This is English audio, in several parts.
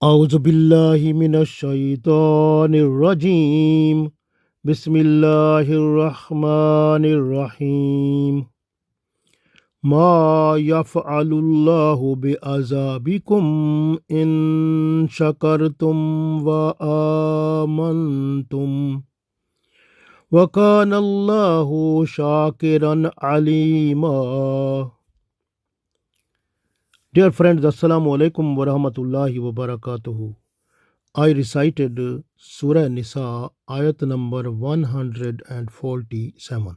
أعوذ بالله من الشيطان الرجيم بسم الله الرحمن الرحيم ما يفعل الله بعذابكم إن شكرتم وآمنتم وكان الله شاكرا عليما. Dear friends, Assalamu alaikum wa rahmatullahi wa barakatuhu. I recited Surah Nisa Ayat number 147.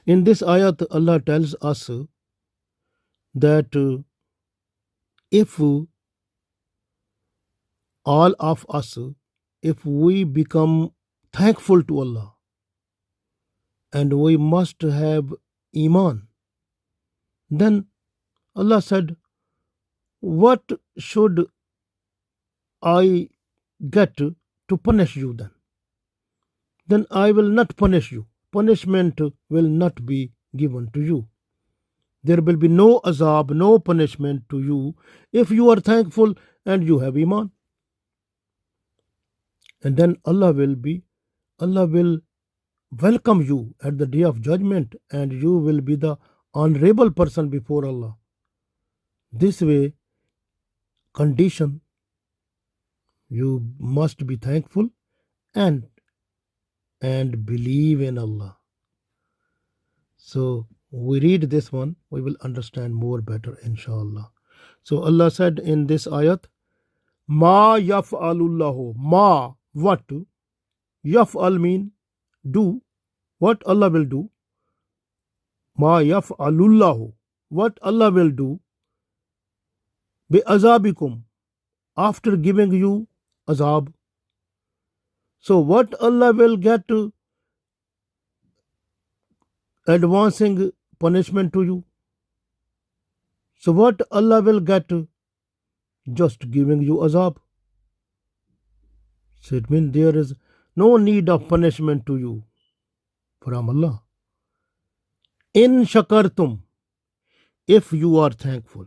In this ayat, Allah tells us that if all of us, if we become thankful to Allah, and we must have Iman, then Allah said, what should I get to punish you then? Then I will not punish you. Punishment will not be given to you. There will be no azab, no punishment to you if you are thankful and you have Iman. And then Allah will welcome you at the day of judgment, and you will be the honorable person before Allah. This way, condition, you must be thankful and believe in Allah. So we read this one, we will understand more better, inshallah. So Allah said in this ayat, Ma yaf'alullahu, ma, what? Yaf'al mean do, what Allah will do. Ma yaf'alullahu, what Allah will do. Bi azabikum, after giving you azab. So what Allah will get advancing punishment to you. So what Allah will get just giving you azab. So it means there is no need of punishment to you from Allah. In shakartum, if you are thankful.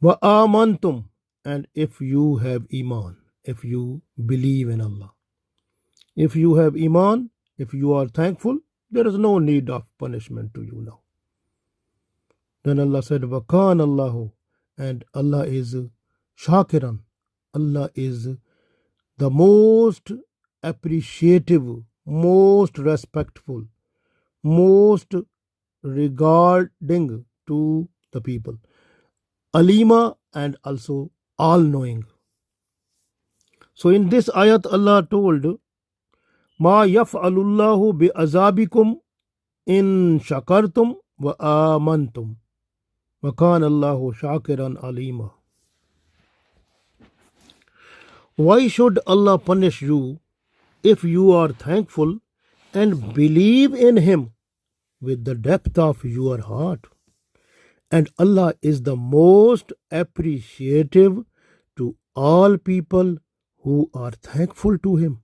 Wa amantum, and if you have Iman, if you believe in Allah. If you have Iman, if you are thankful, there is no need of punishment to you now. Then Allah said, wa kana Allahu, and Allah is shakiran. Allah is the most appreciative, most respectful, most regarding to the people. Alima, and also all-knowing. So in this ayat, Allah told, Ma yaf'alullahu bi azabikum in shakartum wa amantum wa kana Allahu shakiran alima. Why should Allah punish you if you are thankful and believe in Him with the depth of your heart? And Allah is the most appreciative to all people who are thankful to Him.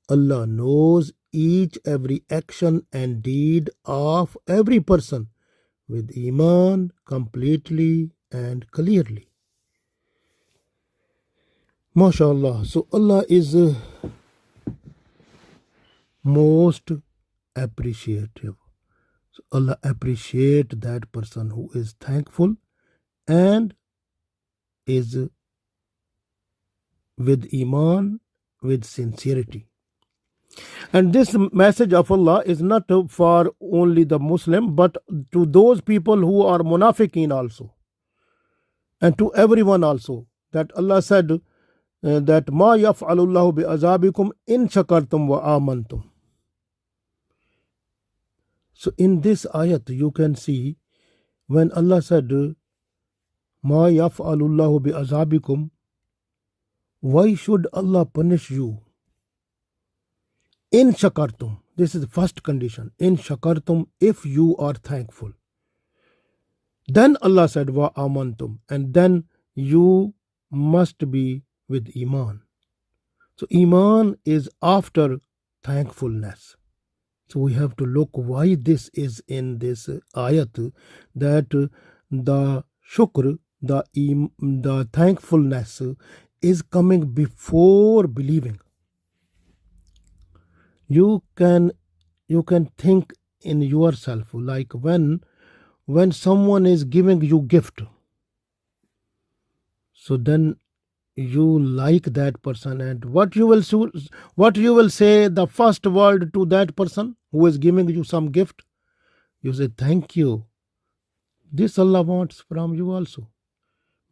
Allah knows each every action and deed of every person with Iman completely and clearly. MashaAllah. So Allah is most appreciative. So Allah appreciate that person who is thankful and is with Iman, with sincerity. And this message of Allah is not for only the Muslim, but to those people who are munafiqeen also, and to everyone also. That Allah said that Ma yaf'alullahu bi azabikum in shakartum wa amantum. So in this ayat you can see when Allah said Ma yaf'alullahu bi azabikum, why should Allah punish you? In shakartum, this is the first condition. In shakartum, if you are thankful. Then Allah said wa amantum, and then you must be with Iman. So Iman is after thankfulness. So we have to look why this is in this ayat, that the shukr, the thankfulness is coming before believing. You can think in yourself, like when someone is giving you gift, so then you like that person, and what you will say, the first word to that person who is giving you some gift, you say thank you. This Allah wants from you also,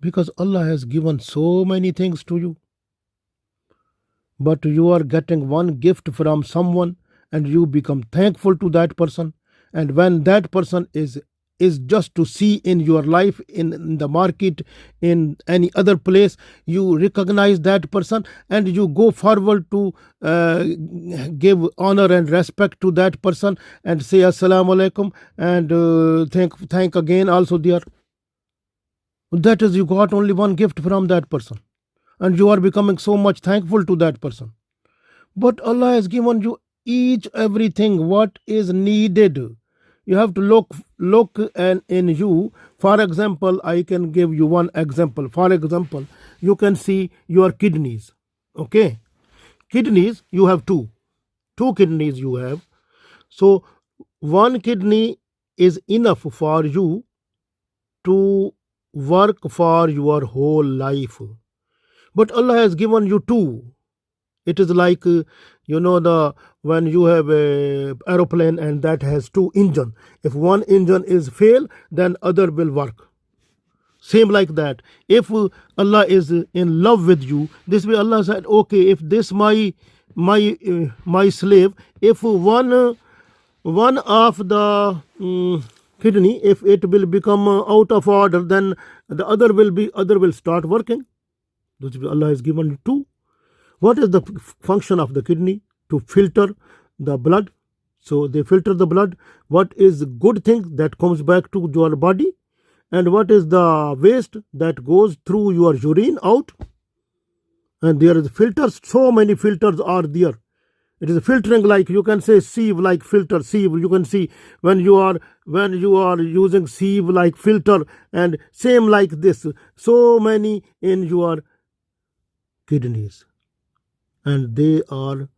because Allah has given so many things to you, but you are getting one gift from someone and you become thankful to that person. And when that person is just to see in your life, in the market, in any other place, you recognize that person and you go forward to give honor and respect to that person and say assalamu alaikum, and thank again also there. That is, you got only one gift from that person and you are becoming so much thankful to that person. But Allah has given you each everything what is needed. You have to look and in you. For example, I can give you one example. For example, you can see your kidneys. Okay, kidneys, you have two kidneys you have. So one kidney is enough for you to work for your whole life, but Allah has given you two. It is like when you have a aeroplane and that has two engine. If one engine is fail, then other will work. Same like that. If Allah is in love with you, this way Allah said, okay, if this my slave, if one of the kidney, if it will become out of order, then the other will start working. Allah has given you two. What is the function of the kidney? To filter the blood. So they filter the blood. What is good thing that comes back to your body, and what is the waste that goes through your urine out. And there is filters. So many filters are there. It is filtering, like you can say sieve, like filter sieve. You can see when you are using sieve like filter, and same like this. So many in your kidneys, and they are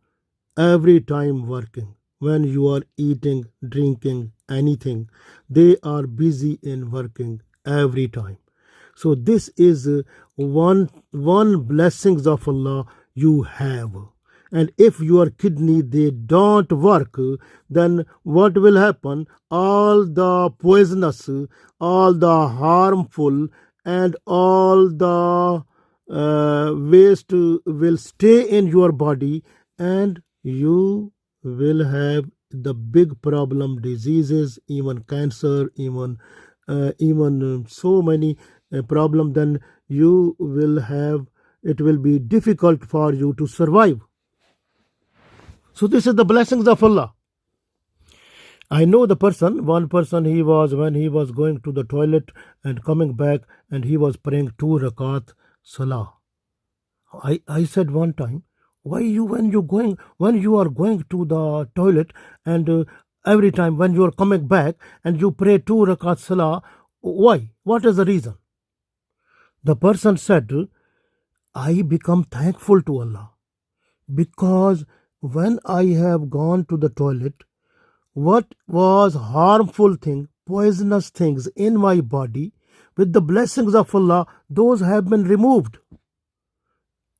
every time working. When you are eating, drinking, anything, they are busy in working every time. So this is one blessings of Allah you have. And if your kidney they don't work, then what will happen? All the poisonous, all the harmful, and all the waste will stay in your body, and you will have the big problem, diseases, even cancer, even so many problem. Then you will have, it will be difficult for you to survive. So this is the blessings of Allah. I know the person, one person, when he was going to the toilet and coming back, and he was praying 2 rakat salah. I said one time, why when you are going to the toilet, and every time when you are coming back and you pray 2 rakat salah, why? What is the reason? The person said, I become thankful to Allah, because when I have gone to the toilet, what was harmful thing, poisonous things in my body, with the blessings of Allah, those have been removed.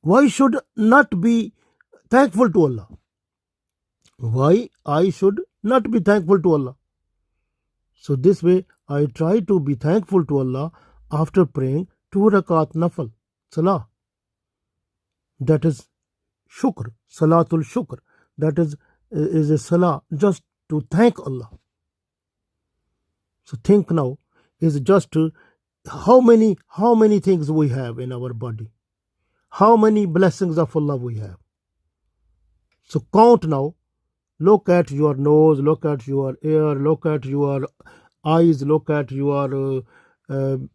Why should not be thankful to Allah? Why I should not be thankful to Allah? So this way I try to be thankful to Allah after praying 2 rakat nafal salah. That is shukr, salatul shukr. That is a salah just to thank Allah. So think now, is just how many things we have in our body, how many blessings of Allah we have. So count now. Look at your nose, look at your ear, look at your eyes, look at your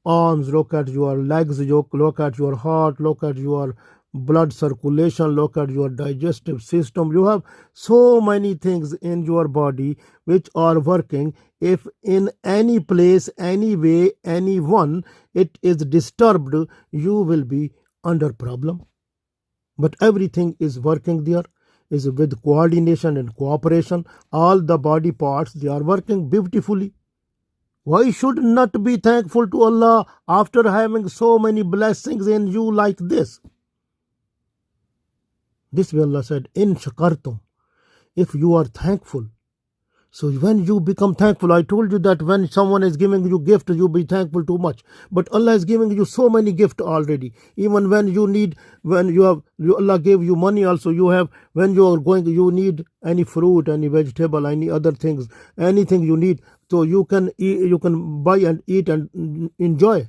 arms, look at your legs, look at your heart, look at your blood circulation, look at your digestive system. You have so many things in your body which are working. If in any place, any way, anyone, it is disturbed, you will be under problem. But everything is working there, is with coordination and cooperation. All the body parts, they are working beautifully. Why should not be thankful to Allah after having so many blessings in you like this? This way Allah said, in shakartum, if you are thankful. So when you become thankful, I told you that when someone is giving you gift, you be thankful too much. But Allah is giving you so many gifts already. Even when you need, when you have, Allah gave you money also. You have, when you are going, you need any fruit, any vegetable, any other things, anything you need. So you can eat, you can buy and eat and enjoy.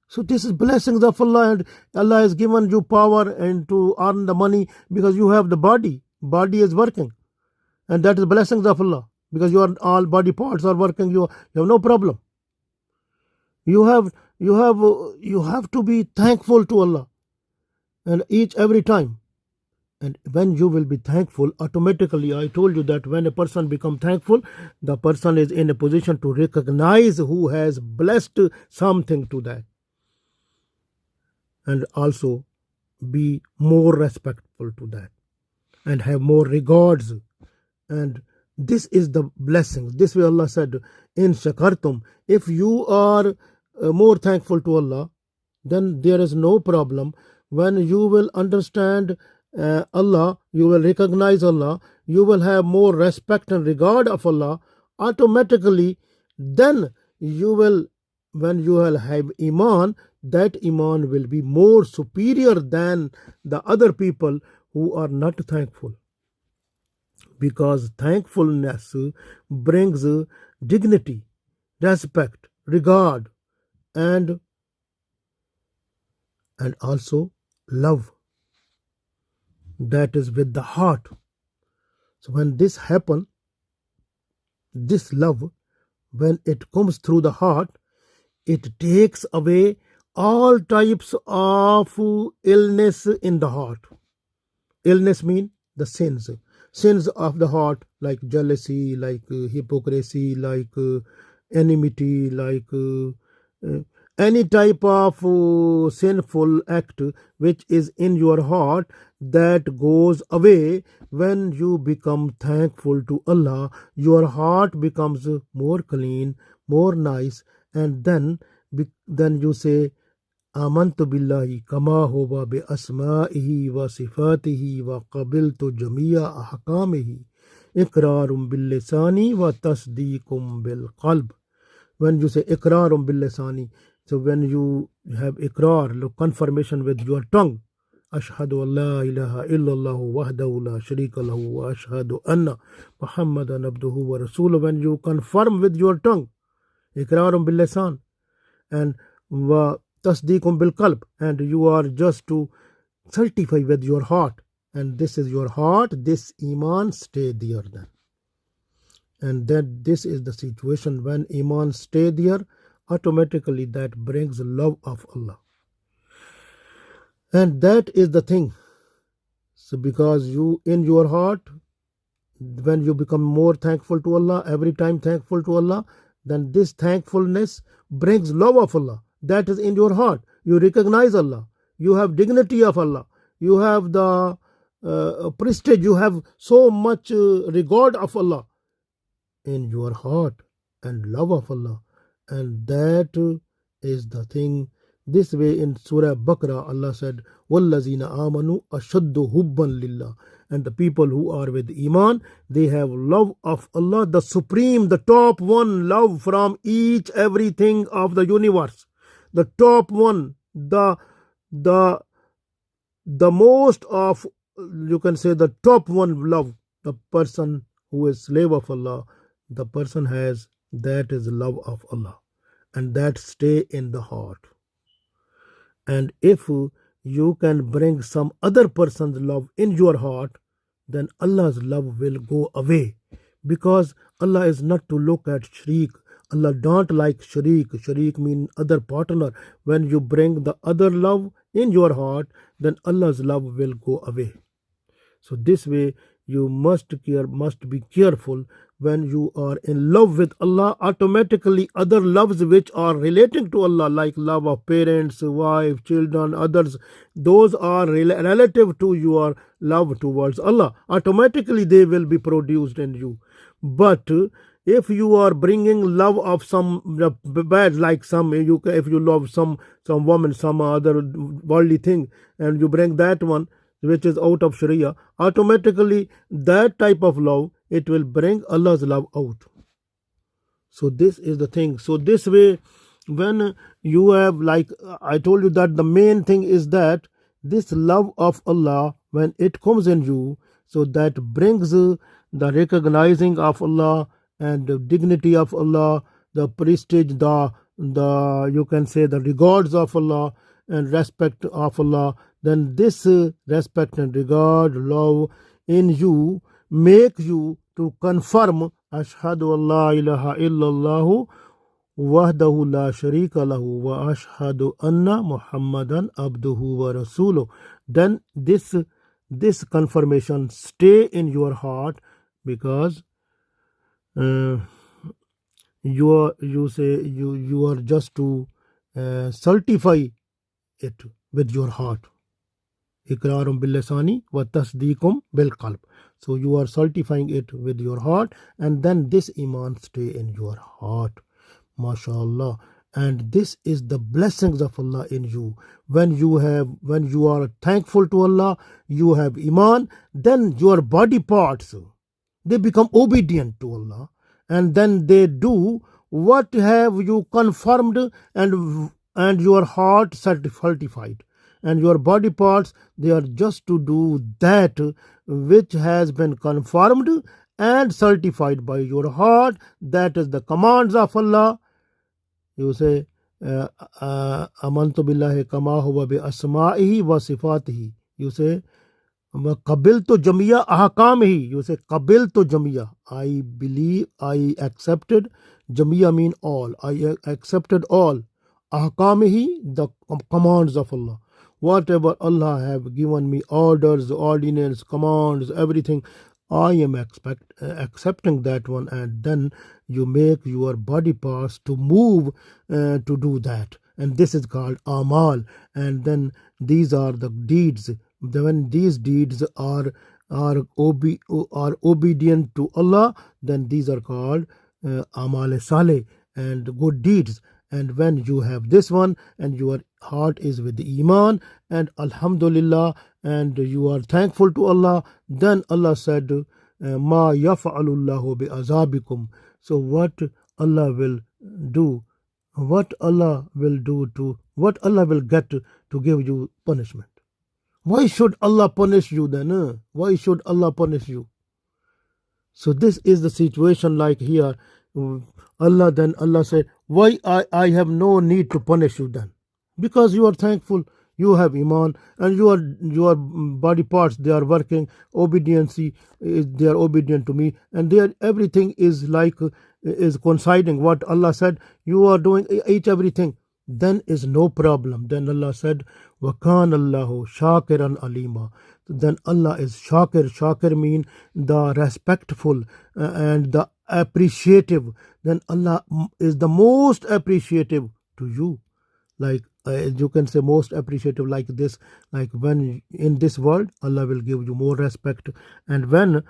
So this is blessings of Allah, and Allah has given you power and to earn the money because you have the body. Body is working. And that is blessings of Allah, because your all body parts are working. You have no problem. You have to be thankful to Allah, and every time. And when you will be thankful, automatically, I told you that when a person becomes thankful, the person is in a position to recognize who has blessed something to that, and also be more respectful to that, and have more regards. And this is the blessings. This way Allah said, in shakartum, if you are more thankful to Allah, then there is no problem. When you will understand Allah, you will recognize Allah, you will have more respect and regard of Allah, automatically, then you will, when you will have iman, that iman will be more superior than the other people who are not thankful. Because thankfulness brings dignity, respect, regard, and also love. That is with the heart. So when this happens, this love, when it comes through the heart, it takes away all types of illness in the heart. Illness means the sins of the heart, like jealousy, like hypocrisy, like enmity, like any type of sinful act which is in your heart, that goes away when you become thankful to Allah. Your heart becomes more clean, more nice, and then you say, آمنت بالله كما هو بأسمائه وصفاته وقبلت جميع أحكامه إقرار باللسان وتصديق بالقلب. When you say إقرار باللسان, so when you have إقرار, confirmation with your tongue, أشهد أن لا إله إلا الله وحده لا شريك له وأشهد أن محمدا عبده ورسوله. When you confirm with your tongue, إقرار باللسان, and tasdeekum bil qalb, and you are just to certify with your heart, and this is your heart, this iman stay there then. And that this is the situation. When iman stay there, automatically that brings love of Allah, and that is the thing. So because you in your heart, when you become more thankful to Allah, every time thankful to Allah, then this thankfulness brings love of Allah. That is in your heart. You recognize Allah. You have dignity of Allah. You have the prestige. You have so much regard of Allah in your heart, and love of Allah. And that is the thing. This way in Surah Baqarah, Allah said, وَالَّذِينَ آمَنُوا أَشَدُّ حُبًّا لِلَّهِ. And the people who are with iman, they have love of Allah, the supreme, the top one love from each everything of the universe. The top one, the most of, you can say, the top one love. The person who is slave of Allah, the person has, that is love of Allah, and that stay in the heart. And if you can bring some other person's love in your heart, then Allah's love will go away, because Allah is not to look at shriek. Allah don't like sharik. Sharik means other partner. When you bring the other love in your heart, then Allah's love will go away. So this way you must be careful. When you are in love with Allah, automatically other loves which are relating to Allah, like love of parents, wife, children, others, those are relative to your love towards Allah. Automatically they will be produced in you. But if you are bringing love of some bad, like some if you love some woman, some other worldly thing, and you bring that one which is out of Sharia, automatically that type of love, it will bring Allah's love out. So this is the thing. So this way, when you have, like I told you, that the main thing is that this love of Allah, when it comes in you, so that brings the recognizing of Allah and the dignity of Allah, the prestige, the you can say the regards of Allah and respect of Allah. Then this respect and regard, love in you make you to confirm ashhadu an la ilaha illallah wahdahu la sharika lahu wa ashhadu anna muhammadan abduhu wa rasuluh. Then this confirmation stay in your heart, because you are just to certify it with your heart. Iqrarum bil lisani wa tasdeequm bil qalb. So you are certifying it with your heart, and then this iman stay in your heart. MashaAllah. And this is the blessings of Allah in you. When you are thankful to Allah, you have iman, then your body parts, they become obedient to Allah, and then they do what have you confirmed, and your heart certified, and your body parts, they are just to do that which has been confirmed and certified by your heart. That is the commands of Allah. You say amantu billahi kama huwa bi asma'ihi wa sifatihi. You say qabiltu jamiya ahkamihi. You say qabiltu jamiya, I believe, I accepted. Jamiya mean all. I accepted all. Ahkamihi, the commands of Allah. Whatever Allah have given me, orders, ordinance, commands, everything, I am accepting that one. And then you make your body parts to move to do that, and this is called amal. And then these are the deeds. When these deeds are obedient to Allah, then these are called amal saleh and good deeds. And when you have this one, and your heart is with the iman and alhamdulillah, and you are thankful to Allah, then Allah said, ma yaf'alullahu bi azabikum. So what Allah will do, what Allah will get to give you punishment. Why should Allah punish you then? Why should Allah punish you? So this is the situation, like here. Allah said, why I have no need to punish you then? Because you are thankful, you have iman, and your body parts, they are working, obedience, they are obedient to me, and everything is coinciding what Allah said. You are doing everything, then is no problem. Then Allah said, wa kana Allahu shakiran alima. Then Allah is shakir. Shakir mean the respectful and the appreciative. Then Allah is the most appreciative to you. Like you can say most appreciative, like this, like when in this world Allah will give you more respect, and when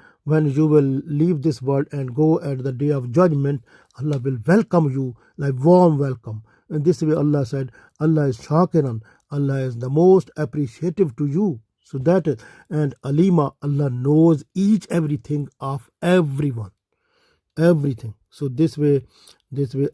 you will leave this world and go at the day of judgment, Allah will welcome you like warm welcome. And this way Allah said, Allah is shakiran, Allah is the most appreciative to you. So that is, and alima, Allah knows everything of everyone, everything. So this way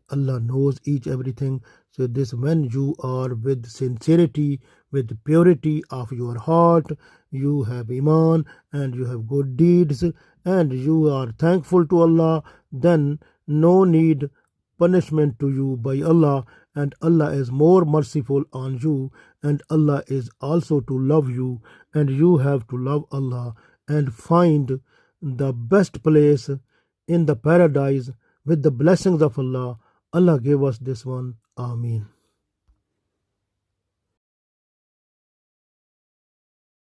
Allah knows everything. So this, when you are with sincerity, with purity of your heart, you have iman and you have good deeds, and you are thankful to Allah, then no need punishment to you by Allah, and Allah is more merciful on you, and Allah is also to love you, and you have to love Allah and find the best place in the paradise with the blessings of Allah. Allah give us this one. Ameen.